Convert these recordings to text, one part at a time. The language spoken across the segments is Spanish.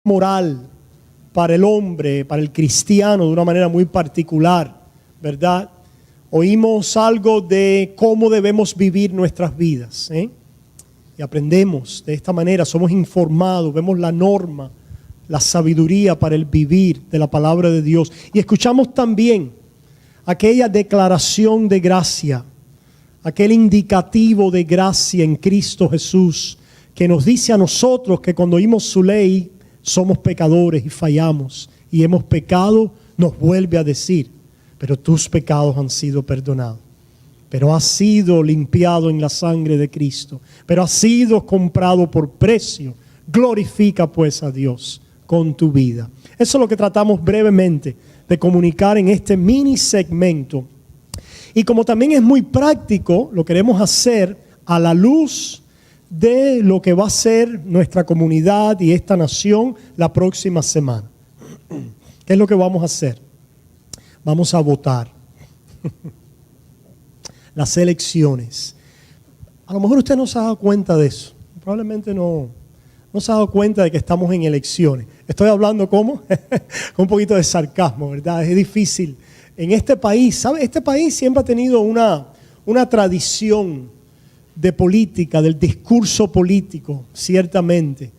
moral para el hombre, para el cristiano de una manera muy particular, ¿verdad? Oímos algo de cómo debemos vivir nuestras vidas, y aprendemos de esta manera, somos informados, vemos la norma, la sabiduría para el vivir de la palabra de Dios. Y escuchamos también aquella declaración de gracia, aquel indicativo de gracia en Cristo Jesús, que nos dice a nosotros que cuando oímos su ley somos pecadores y fallamos y hemos pecado. Nos vuelve a decir: pero tus pecados han sido perdonados, pero has sido limpiado en la sangre de Cristo, pero has sido comprado por precio. Glorifica pues a Dios con tu vida. Eso es lo que tratamos brevemente de comunicar en este mini segmento. Y como también es muy práctico, lo queremos hacer a la luz de lo que va a ser nuestra comunidad y esta nación la próxima semana. ¿Qué es lo que vamos a hacer? Vamos a votar. Las elecciones. A lo mejor usted no se ha dado cuenta de eso. Probablemente no se ha dado cuenta de que estamos en elecciones. Estoy hablando ¿cómo? Con un poquito de sarcasmo, ¿verdad? Es difícil. En este país, ¿sabe? Este país siempre ha tenido una tradición de política, del discurso político, ciertamente.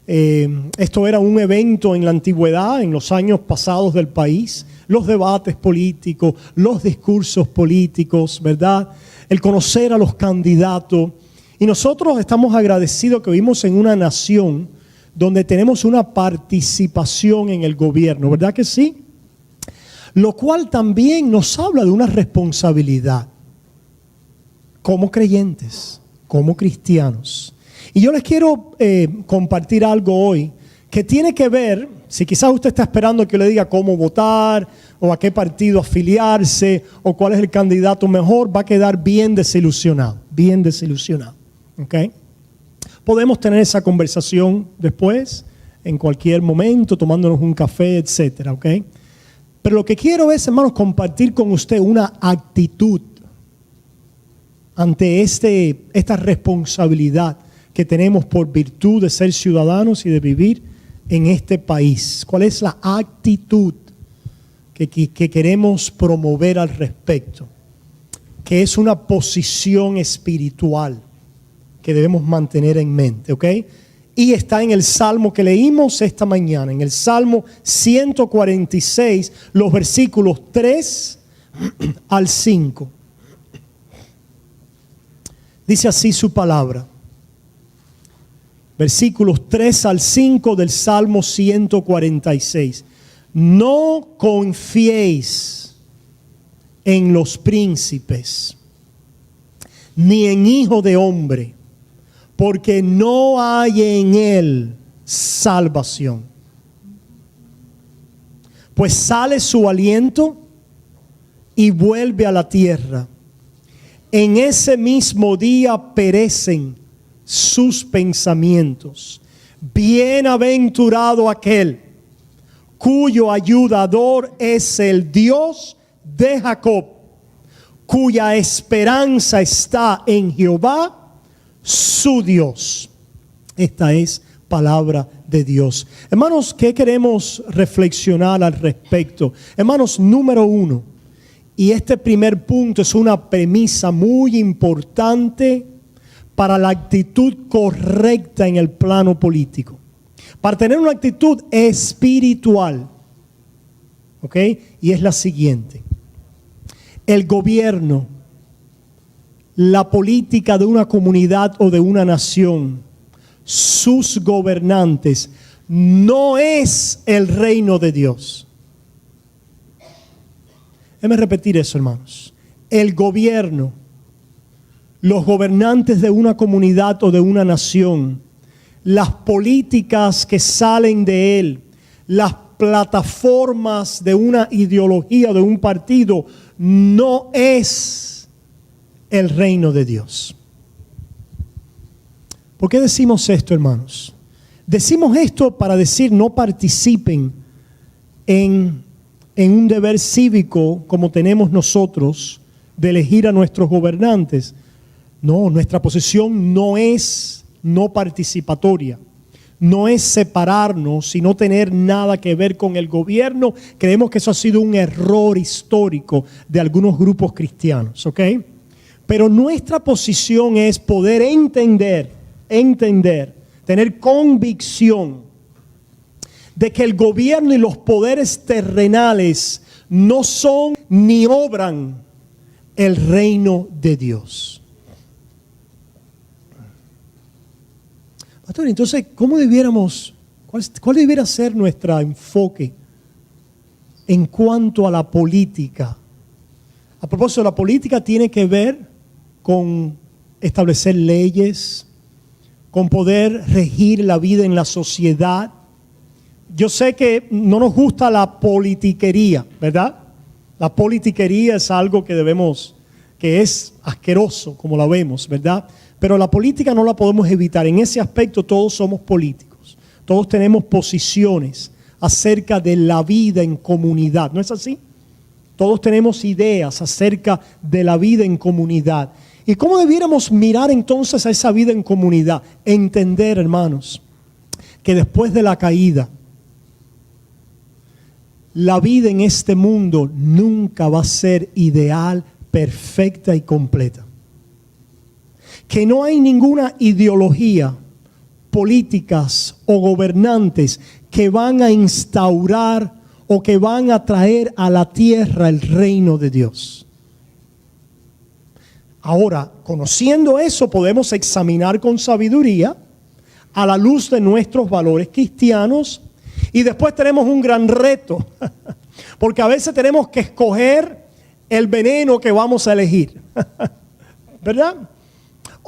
Esto era un evento en la antigüedad, en los años pasados del país. Los debates políticos, los discursos políticos, ¿verdad? El conocer a los candidatos. Y nosotros estamos agradecidos que vivimos en una nación donde tenemos una participación en el gobierno, ¿verdad que sí? Lo cual también nos habla de una responsabilidad como creyentes, como cristianos. Y yo les quiero compartir algo hoy que tiene que ver, si quizás usted está esperando que le diga cómo votar o a qué partido afiliarse o cuál es el candidato mejor, va a quedar bien desilusionado, ¿ok? Podemos tener esa conversación después, en cualquier momento, tomándonos un café, etcétera, ¿ok? Pero lo que quiero es, hermanos, compartir con usted una actitud ante esta responsabilidad que tenemos por virtud de ser ciudadanos y de vivir en este país. ¿Cuál es la actitud que queremos promover al respecto? Que es una posición espiritual que debemos mantener en mente, ¿ok? Y está en el Salmo que leímos esta mañana, en el Salmo 146, los versículos 3 al 5. Dice así su palabra. Versículos 3 al 5 del Salmo 146. No confiéis en los príncipes, ni en hijo de hombre, porque no hay en él salvación. Pues sale su aliento y vuelve a la tierra. En ese mismo día perecen sus pensamientos. Bienaventurado aquel cuyo ayudador es el Dios de Jacob, cuya esperanza está en Jehová, su Dios. Esta es palabra de Dios. Hermanos, ¿qué queremos reflexionar al respecto? Hermanos, número 1, y este primer punto es una premisa muy importante para la actitud correcta en el plano político. Para tener una actitud espiritual, ¿ok? Y es la siguiente. El gobierno, la política de una comunidad o de una nación, sus gobernantes, no es el reino de Dios. Déjenme repetir eso, hermanos. El gobierno, los gobernantes de una comunidad o de una nación, las políticas que salen de él, las plataformas de una ideología, de un partido, no es el reino de Dios. ¿Por qué decimos esto, hermanos? Decimos esto para decir no participen en un deber cívico como tenemos nosotros de elegir a nuestros gobernantes. No, nuestra posición no es no participatoria. no es separarnos, sino tener nada que ver con el gobierno. Creemos que eso ha sido un error histórico de algunos grupos cristianos, ¿ok? Pero nuestra posición es poder entender, tener convicción de que el gobierno y los poderes terrenales no son ni obran el reino de Dios. Pastor, entonces, ¿cuál debiera ser nuestro enfoque en cuanto a la política? A propósito, la política tiene que ver con establecer leyes, con poder regir la vida en la sociedad. Yo sé que no nos gusta la politiquería, ¿verdad? La politiquería es algo que es asqueroso, como la vemos, ¿verdad? Pero la política no la podemos evitar. En ese aspecto todos somos políticos. Todos tenemos posiciones acerca de la vida en comunidad. ¿No es así? Todos tenemos ideas acerca de la vida en comunidad. ¿Y cómo debiéramos mirar entonces a esa vida en comunidad? Entender, hermanos, que después de la caída, la vida en este mundo nunca va a ser ideal, perfecta y completa. Que no hay ninguna ideología, políticas o gobernantes que van a instaurar o que van a traer a la tierra el reino de Dios. Ahora, conociendo eso, podemos examinar con sabiduría a la luz de nuestros valores cristianos. Y después tenemos un gran reto, porque a veces tenemos que escoger el veneno que vamos a elegir, ¿verdad?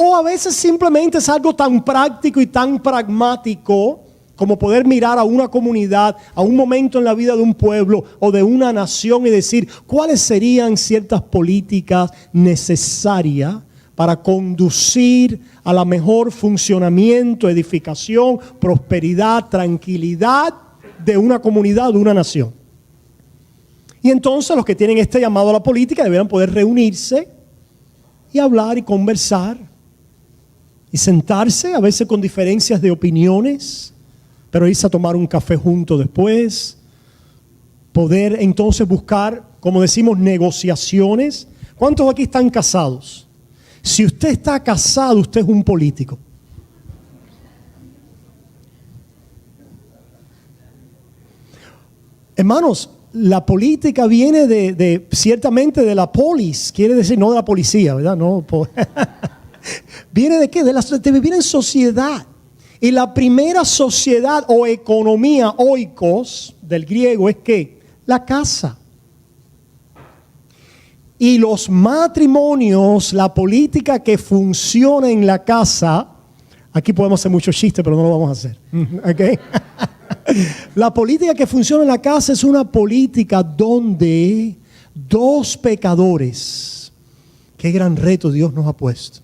O a veces simplemente es algo tan práctico y tan pragmático como poder mirar a una comunidad, a un momento en la vida de un pueblo o de una nación y decir cuáles serían ciertas políticas necesarias para conducir a la mejor funcionamiento, edificación, prosperidad, tranquilidad de una comunidad, de una nación. Y entonces los que tienen este llamado a la política deberán poder reunirse y hablar y conversar y sentarse, a veces con diferencias de opiniones, pero irse a tomar un café juntos después, poder entonces buscar, como decimos, negociaciones. ¿Cuántos aquí están casados? Si usted está casado, usted es un político. Hermanos, la política viene ciertamente de la polis, quiere decir no de la policía, ¿verdad? No, ¿viene de qué? De vivir en sociedad. Y la primera sociedad o economía, oikos, del griego, es ¿qué? La casa. Y los matrimonios, la política que funciona en la casa, aquí podemos hacer muchos chistes, pero no lo vamos a hacer. ¿Okay? La política que funciona en la casa es una política donde dos pecadores, qué gran reto Dios nos ha puesto,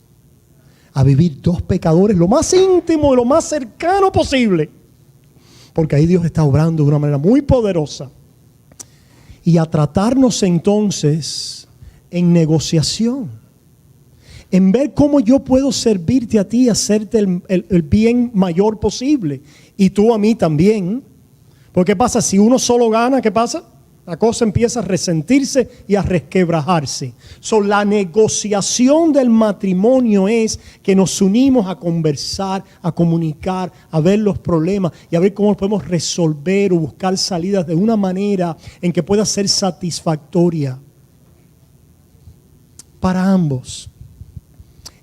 a vivir dos pecadores lo más íntimo y lo más cercano posible, porque ahí Dios está obrando de una manera muy poderosa, y a tratarnos entonces en negociación, en ver cómo yo puedo servirte a ti, hacerte el bien mayor posible, y tú a mí también. Porque ¿qué pasa? Si uno solo gana, ¿qué pasa? La cosa empieza a resentirse y a resquebrajarse. La negociación del matrimonio es que nos unimos a conversar, a comunicar, a ver los problemas y a ver cómo podemos resolver o buscar salidas de una manera en que pueda ser satisfactoria para ambos.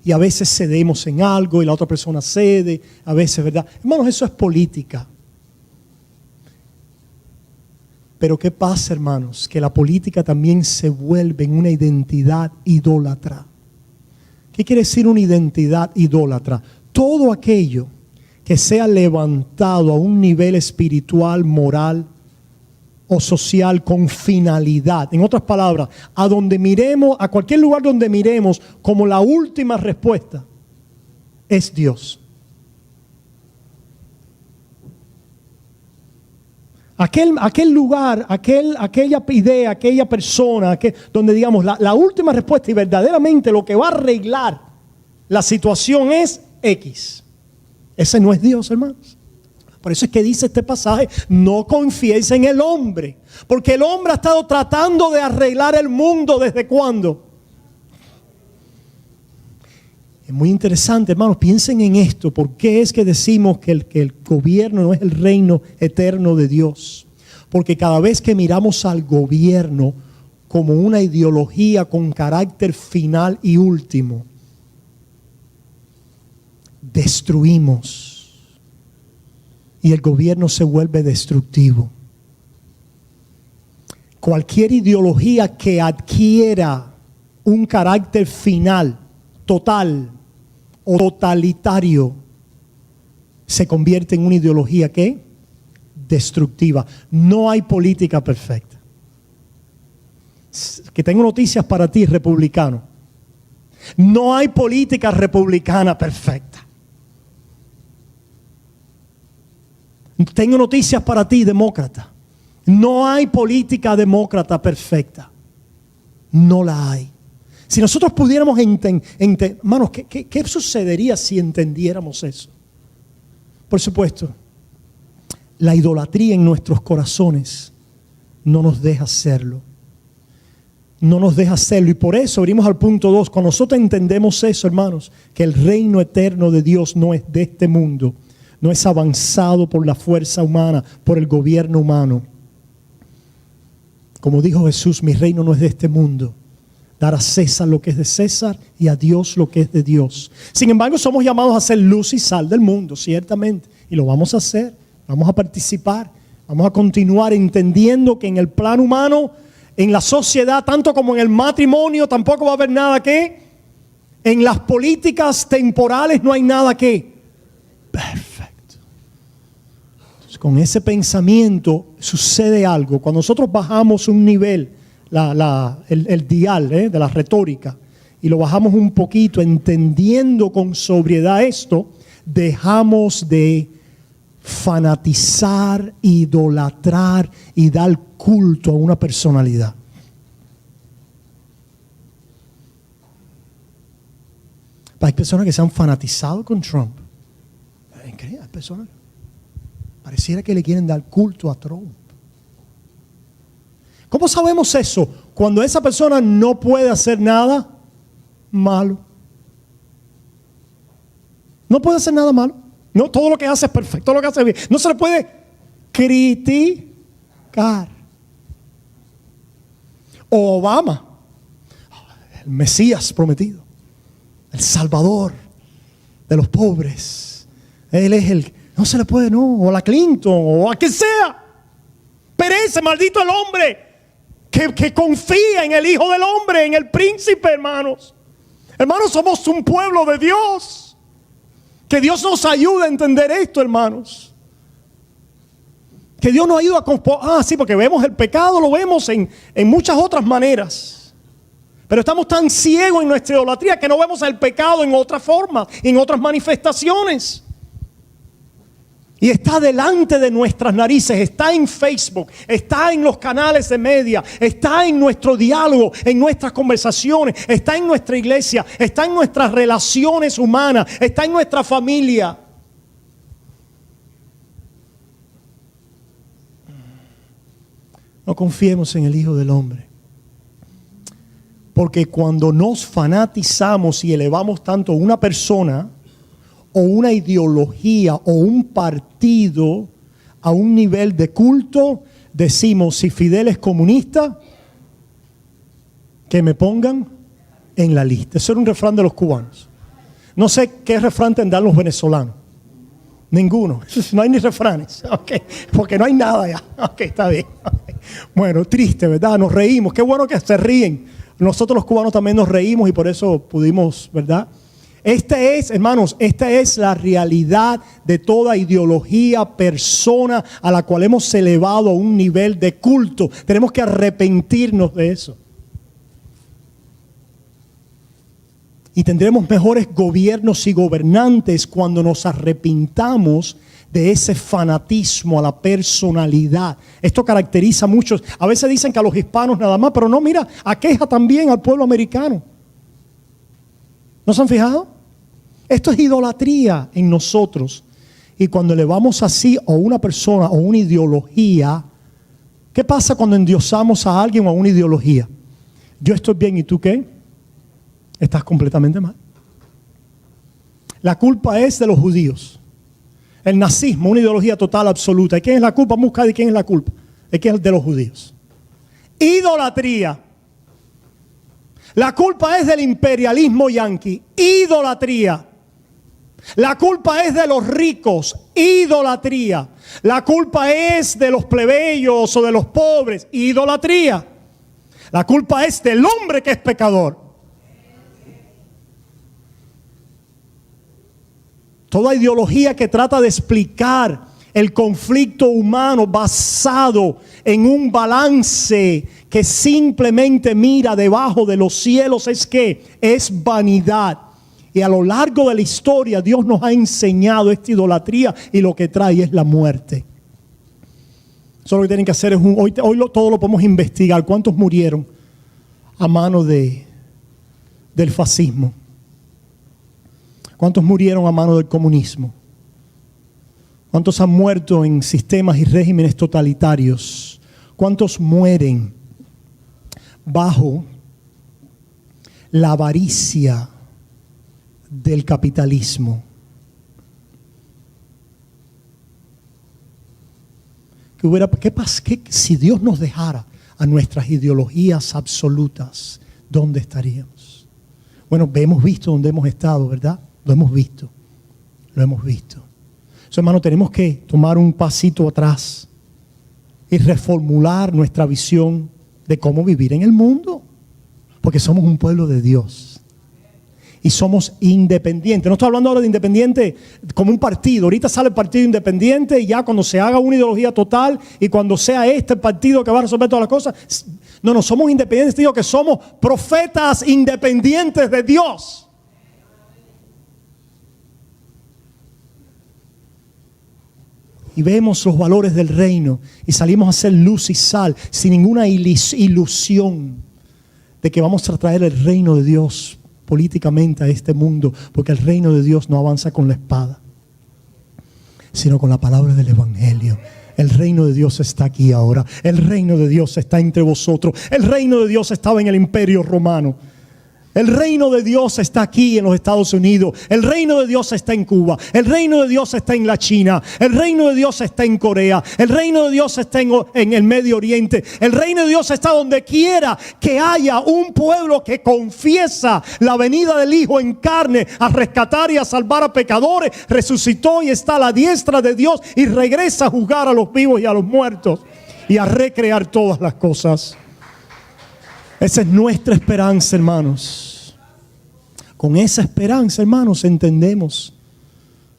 Y a veces cedemos en algo y la otra persona cede, a veces, ¿verdad? Hermanos, eso es política. Pero ¿qué pasa, hermanos? Que la política también se vuelve en una identidad idólatra. ¿Qué quiere decir una identidad idólatra? Todo aquello que sea levantado a un nivel espiritual, moral o social con finalidad. En otras palabras, a donde miremos, a cualquier lugar donde miremos, como la última respuesta, es Dios. Aquel lugar, aquella idea, aquella persona, donde digamos la última respuesta y verdaderamente lo que va a arreglar la situación es X. Ese no es Dios, hermanos. Por eso es que dice este pasaje, no confíes en el hombre. Porque el hombre ha estado tratando de arreglar el mundo ¿desde cuándo? Es muy interesante, hermanos, piensen en esto. ¿Por qué es que decimos que el gobierno no es el reino eterno de Dios? Porque cada vez que miramos al gobierno como una ideología con carácter final y último, destruimos. Y el gobierno se vuelve destructivo. Cualquier ideología que adquiera un carácter final, total o totalitario, se convierte en una ideología ¿qué? Destructiva. No hay política perfecta. Que tengo noticias para ti, republicano. No hay política republicana perfecta. Tengo noticias para ti, demócrata. No hay política demócrata perfecta. No la hay. Si nosotros pudiéramos hermanos, ¿qué sucedería si entendiéramos eso? Por supuesto, la idolatría en nuestros corazones no nos deja hacerlo. No nos deja hacerlo. Y por eso venimos al punto 2. Cuando nosotros entendemos eso, hermanos, que el reino eterno de Dios no es de este mundo. No es avanzado por la fuerza humana, por el gobierno humano. Como dijo Jesús, mi reino no es de este mundo. Dar a César lo que es de César y a Dios lo que es de Dios. Sin embargo, somos llamados a ser luz y sal del mundo, ciertamente. Y lo vamos a hacer. Vamos a participar. Vamos a continuar entendiendo que en el plano humano, en la sociedad, tanto como en el matrimonio, tampoco va a haber nada que. En las políticas temporales no hay nada que. Perfecto. Con ese pensamiento sucede algo. Cuando nosotros bajamos un nivel, el dial de la retórica, y lo bajamos un poquito, entendiendo con sobriedad esto, dejamos de fanatizar, idolatrar y dar culto a una personalidad. Hay personas que se han fanatizado con Trump. Hay personas pareciera que le quieren dar culto a Trump. ¿Cómo sabemos eso? Cuando esa persona no puede hacer nada malo. No puede hacer nada malo. No, todo lo que hace es perfecto, todo lo que hace es bien. No se le puede criticar. O Obama, el Mesías prometido, el Salvador de los pobres. Él es el, no se le puede, no, o la Clinton, o a quien sea. Perece, maldito el hombre que confía en el Hijo del Hombre, en el príncipe, hermanos. Hermanos, somos un pueblo de Dios. Que Dios nos ayude a entender esto, hermanos. Que Dios nos ayude a sí, porque vemos el pecado, lo vemos en muchas otras maneras. Pero estamos tan ciegos en nuestra idolatría que no vemos el pecado en otras formas, en otras manifestaciones. Y está delante de nuestras narices, está en Facebook, está en los canales de media, está en nuestro diálogo, en nuestras conversaciones, está en nuestra iglesia, está en nuestras relaciones humanas, está en nuestra familia. No confiemos en el Hijo del Hombre. Porque cuando nos fanatizamos y elevamos tanto una persona o una ideología o un partido a un nivel de culto, decimos, si Fidel es comunista, que me pongan en la lista. Eso era un refrán de los cubanos. No sé qué refrán tendrán los venezolanos. Ninguno. No hay ni refranes. Okay. Porque no hay nada ya. Ok, está bien. Okay. Bueno, triste, ¿verdad? Nos reímos. Qué bueno que se ríen. Nosotros los cubanos también nos reímos y por eso pudimos, ¿verdad? Hermanos, esta es la realidad de toda ideología, persona a la cual hemos elevado a un nivel de culto. Tenemos que arrepentirnos de eso. Y tendremos mejores gobiernos y gobernantes cuando nos arrepintamos de ese fanatismo a la personalidad. Esto caracteriza a muchos. A veces dicen que a los hispanos nada más, pero no, mira, aqueja también al pueblo americano. ¿No se han fijado? Esto es idolatría en nosotros. Y cuando elevamos así a una persona o una ideología, ¿qué pasa cuando endiosamos a alguien o a una ideología? Yo estoy bien y tú ¿qué? Estás completamente mal. La culpa es de los judíos. El nazismo, una ideología total, absoluta. ¿Y quién es la culpa? Busca de quién es la culpa. Es que es de los judíos. Idolatría. La culpa es del imperialismo yanqui. Idolatría. La culpa es de los ricos. Idolatría. La culpa es de los plebeyos o de los pobres. Idolatría. La culpa es del hombre que es pecador. Toda ideología que trata de explicar el conflicto humano basado en un balance que simplemente mira debajo de los cielos es vanidad. Y a lo largo de la historia Dios nos ha enseñado esta idolatría y lo que trae es la muerte. Eso lo que tienen que hacer es hoy todo lo podemos investigar. ¿Cuántos murieron a mano del fascismo? ¿Cuántos murieron a mano del comunismo? ¿Cuántos han muerto en sistemas y regímenes totalitarios? ¿Cuántos mueren bajo la avaricia del capitalismo? ¿Qué pasa si Dios nos dejara a nuestras ideologías absolutas? ¿Dónde estaríamos? Bueno, hemos visto dónde hemos estado, ¿verdad? Lo hemos visto. Entonces, hermano, tenemos que tomar un pasito atrás y reformular nuestra visión de cómo vivir en el mundo. Porque somos un pueblo de Dios. Y somos independientes. No estoy hablando ahora de independiente como un partido. Ahorita sale el partido independiente y ya cuando se haga una ideología total y cuando sea este partido que va a resolver todas las cosas. No, somos independientes. Digo que somos profetas independientes de Dios. Y vemos los valores del reino y salimos a hacer luz y sal sin ninguna ilusión de que vamos a traer el reino de Dios políticamente a este mundo, porque el reino de Dios no avanza con la espada, sino con la palabra del evangelio. El reino de Dios está aquí ahora. El reino de Dios está entre vosotros. El reino de Dios estaba en el Imperio Romano. El reino de Dios está aquí en los Estados Unidos. El reino de Dios está en Cuba. El reino de Dios está en la China. El reino de Dios está en Corea. El reino de Dios está en el Medio Oriente. El reino de Dios está donde quiera que haya un pueblo que confiesa la venida del Hijo en carne a rescatar y a salvar a pecadores. Resucitó y está a la diestra de Dios y regresa a juzgar a los vivos y a los muertos y a recrear todas las cosas. Esa es nuestra esperanza, hermanos. Con esa esperanza, hermanos, entendemos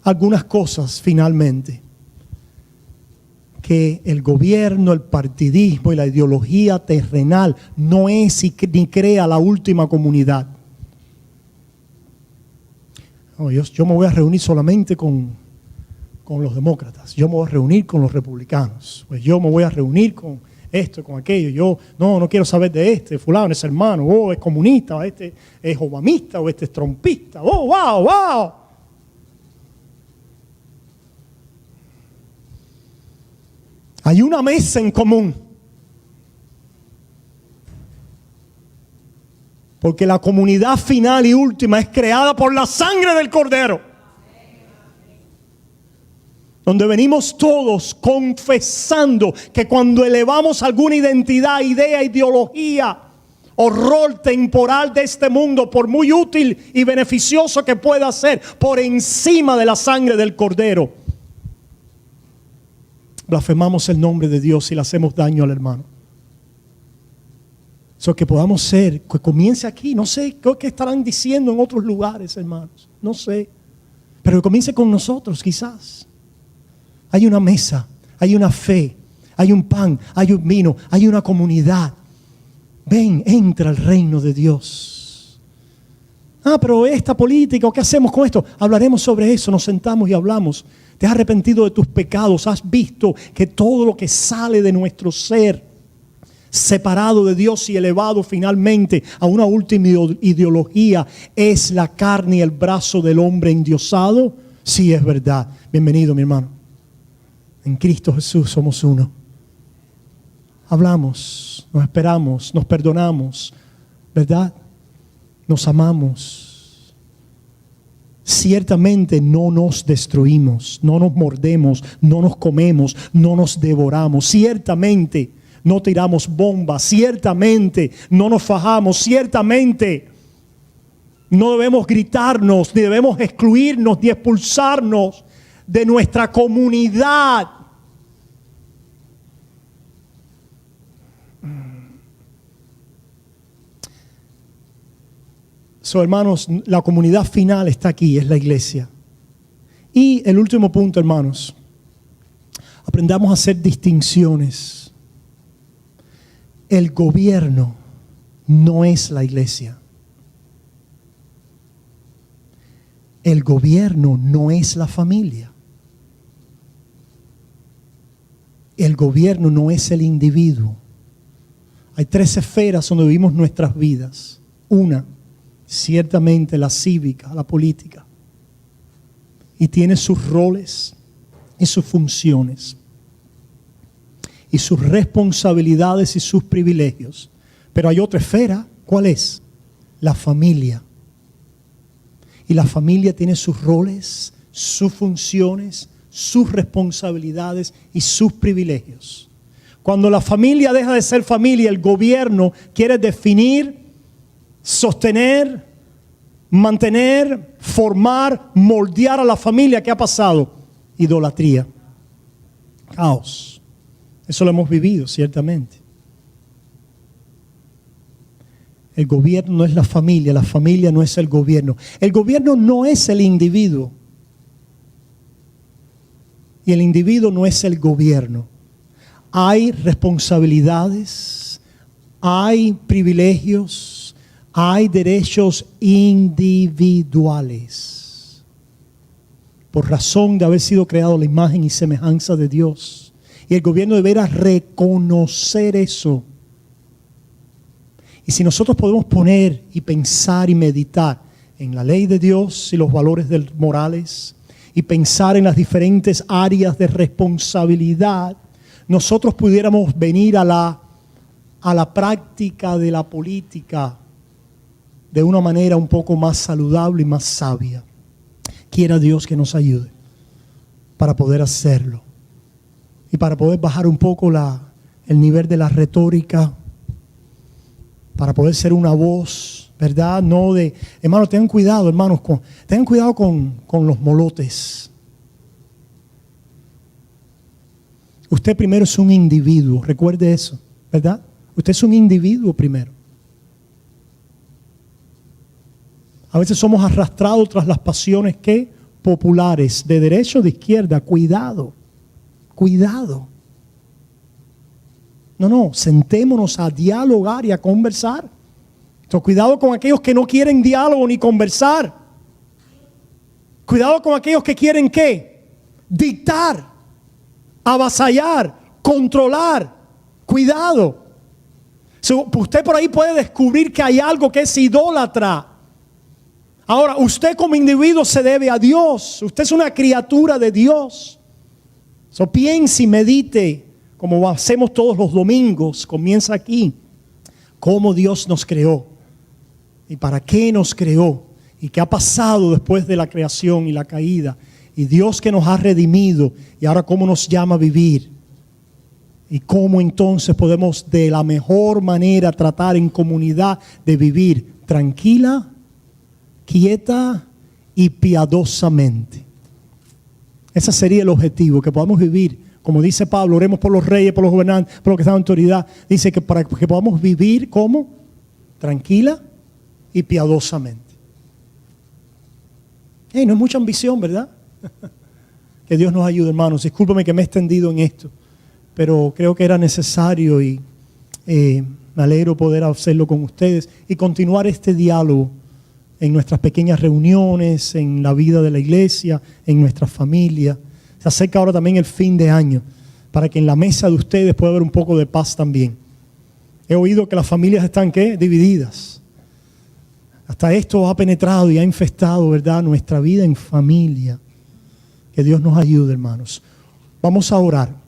algunas cosas finalmente. Que el gobierno, el partidismo y la ideología terrenal no es ni crea la última comunidad. No, yo me voy a reunir solamente con los demócratas. Yo me voy a reunir con los republicanos. Pues yo me voy a reunir con esto, con aquello. Yo no quiero saber de fulano es hermano, es comunista, o este es obamista, o este es trompista. Wow. Hay una mesa en común. Porque la comunidad final y última es creada por la sangre del Cordero. Donde venimos todos confesando que cuando elevamos alguna identidad, idea, ideología o rol temporal de este mundo, por muy útil y beneficioso que pueda ser, por encima de la sangre del Cordero, blasfemamos el nombre de Dios y le hacemos daño al hermano. Eso que podamos ser, que comience aquí. No sé qué estarán diciendo en otros lugares, hermanos. No sé. Pero que comience con nosotros, quizás. Hay una mesa, hay una fe, hay un pan, hay un vino, hay una comunidad. Ven, entra al reino de Dios. Pero esta política, ¿qué hacemos con esto? Hablaremos sobre eso, nos sentamos y hablamos. ¿Te has arrepentido de tus pecados? ¿Has visto que todo lo que sale de nuestro ser, separado de Dios y elevado finalmente a una última ideología, es la carne y el brazo del hombre endiosado? Sí, es verdad. Bienvenido, mi hermano. En Cristo Jesús somos uno. Hablamos, nos esperamos, nos perdonamos, ¿verdad? Nos amamos. Ciertamente no nos destruimos, no nos mordemos, no nos comemos, no nos devoramos. Ciertamente no tiramos bombas, ciertamente no nos fajamos, ciertamente no debemos gritarnos, ni debemos excluirnos, ni expulsarnos de nuestra comunidad. Hermanos, la comunidad final está aquí, es la iglesia. Y el último punto, hermanos, aprendamos a hacer distinciones. El gobierno no es la iglesia. El gobierno no es la familia. El gobierno no es el individuo. Hay 3 esferas donde vivimos nuestras vidas. Una, ciertamente la cívica, la política. Y tiene sus roles y sus funciones. Y sus responsabilidades y sus privilegios. Pero hay otra esfera, ¿cuál es? La familia. Y la familia tiene sus roles, sus funciones, sus responsabilidades y sus privilegios. Cuando la familia deja de ser familia, el gobierno quiere definir, sostener, mantener, formar, moldear a la familia. ¿Qué ha pasado? Idolatría, caos. Eso lo hemos vivido, ciertamente. El gobierno no es la familia no es el gobierno. El gobierno no es el individuo. Y el individuo no es el gobierno. Hay responsabilidades, hay privilegios, hay derechos individuales. Por razón de haber sido creado a la imagen y semejanza de Dios. Y el gobierno deberá reconocer eso. Y si nosotros podemos poner y pensar y meditar en la ley de Dios y los valores morales y pensar en las diferentes áreas de responsabilidad, nosotros pudiéramos venir a la práctica de la política de una manera un poco más saludable y más sabia. Quiera Dios que nos ayude para poder hacerlo y para poder bajar un poco el nivel de la retórica, para poder ser una voz, ¿verdad? No de, hermanos, tengan cuidado, hermanos, tengan cuidado con los molotes. Usted primero es un individuo, recuerde eso, ¿verdad? Usted es un individuo primero. A veces somos arrastrados tras las pasiones populares, de derecha o de izquierda. Cuidado. No, sentémonos a dialogar y a conversar. Entonces, cuidado con aquellos que no quieren diálogo ni conversar. Cuidado con aquellos que quieren ¿qué? Dictar, avasallar, controlar. Cuidado. Usted por ahí puede descubrir que hay algo que es idólatra. Ahora, usted como individuo se debe a Dios. Usted es una criatura de Dios. Piense y medite, como hacemos todos los domingos. Comienza aquí. Cómo Dios nos creó. Y para qué nos creó. Y qué ha pasado después de la creación y la caída. Y Dios que nos ha redimido. Y ahora cómo nos llama a vivir. Y cómo entonces podemos de la mejor manera tratar en comunidad de vivir tranquila, quieta y piadosamente. Ese sería el objetivo, que podamos vivir, como dice Pablo, oremos por los reyes, por los gobernantes, por los que están en autoridad. Dice que para que podamos vivir, ¿cómo? Tranquila y piadosamente. No es mucha ambición, ¿verdad? Que Dios nos ayude, hermanos. Discúlpame que me he extendido en esto, pero creo que era necesario y me alegro poder hacerlo con ustedes y continuar este diálogo en nuestras pequeñas reuniones, en la vida de la iglesia, en nuestra familia. Se acerca ahora también el fin de año, para que en la mesa de ustedes pueda haber un poco de paz también. He oído que las familias están ¿qué? Divididas. Hasta esto ha penetrado y ha infestado, ¿verdad?, nuestra vida en familia. Que Dios nos ayude, hermanos. Vamos a orar.